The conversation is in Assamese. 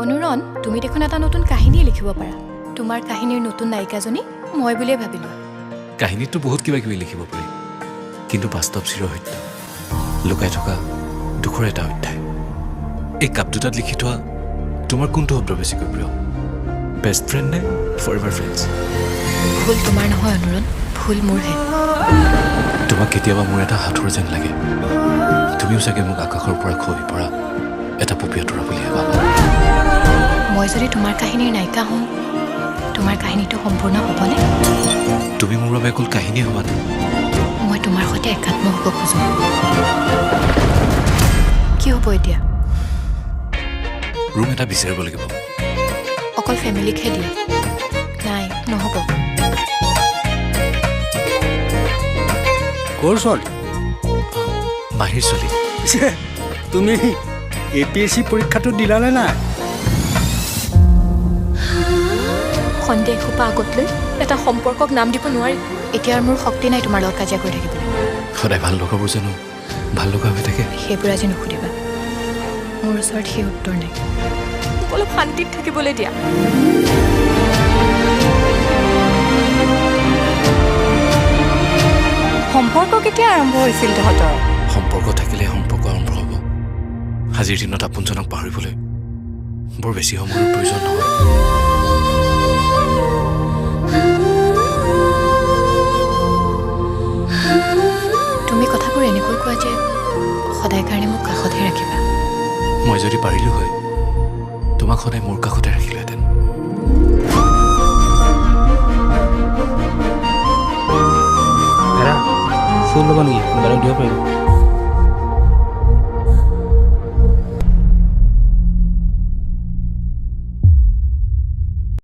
অনুৰণ, তুমি দেখোন এটা নতুন কাহিনী লিখিব পাৰা। তোমাৰ কাহিনীৰ নতুন নায়িকাজনী মই বুলিয়ে ভাবিলোঁ। কাহিনীততো বহুত কিবা কিবি লিখিব পাৰি, কিন্তু বাস্তৱ চিৰসত্য লুকাই থকা দুখৰ এটা অধ্যায়। এই কাপ দুটাত লিখি থোৱা তোমাৰ কোনটো শব্দ বেছিকৈ প্ৰিয়? বেষ্ট ফ্ৰেণ্ড নে ফৰএভাৰ ফ্ৰেণ্ডছ? ভুল তোমাৰ নহয় অনুৰণ, ভুল মোৰহে। তোমাক কেতিয়াবা মোৰ এটা সাঁথৰ যেন লাগে। তুমিও চাগে মোক আকাশৰ পৰা খহি পৰা এটা পপীয়া তৰা বুলিহে ভাবা। মই যদি তোমাৰ কাহিনীৰ নায়িকা হওঁ, তোমাৰ কাহিনীটো সম্পূৰ্ণ হ'বনে? তুমি মোৰ বাবে অকল কাহিনী হ'বানে? মই তোমাৰ সৈতে একাত্ম হ'ব খোজোঁ। কি হ'ব এতিয়া? ৰুম এটা বিচাৰিব লাগিব। অকল ফেমিলিকহে দিয়ে? নাই, নহ'ব। ক'ৰ ছোৱালী? মাহীৰ ছোৱালী। পিছে তুমি APSC পৰীক্ষাটো দিলানে নাই? সন্দেহ সোপা আগত লৈ এটা সম্পৰ্কক নাম দিব নোৱাৰি। এতিয়া আৰু মোৰ শক্তি নাই তোমাৰ লগত কাজিয়া কৰি থাকিবলৈ। সদায় ভাল লগাবোৰ জানো ভাল লগা হৈ থাকে? সেইবোৰ আজি নুসুধিবা। মোৰ ওচৰত সেই উত্তৰ নাই। মোক অলপ শান্তিত থাকিবলৈ দিয়া। সম্পৰ্ক কেতিয়া আৰম্ভ হৈছিল তহঁতৰ? সম্পৰ্ক থাকিলে সম্পৰ্ক আৰম্ভ হ'ব। আজিৰ দিনত আপোনজনক পাহৰিবলৈ বৰ বেছি সময়ৰ প্ৰয়োজন নহয়। তুমি কথাবোৰ এনেকৈ কোৱা যে সদায় কাৰণে মোক কাষতহে ৰাখিবা। মই যদি পাৰিলোঁ হয়, তোমাক সদায় মোৰ কাষতে ৰাখিলোহেঁতেন। ফুল ল'ব নেকি? মোবাইলত দিব পাৰিব।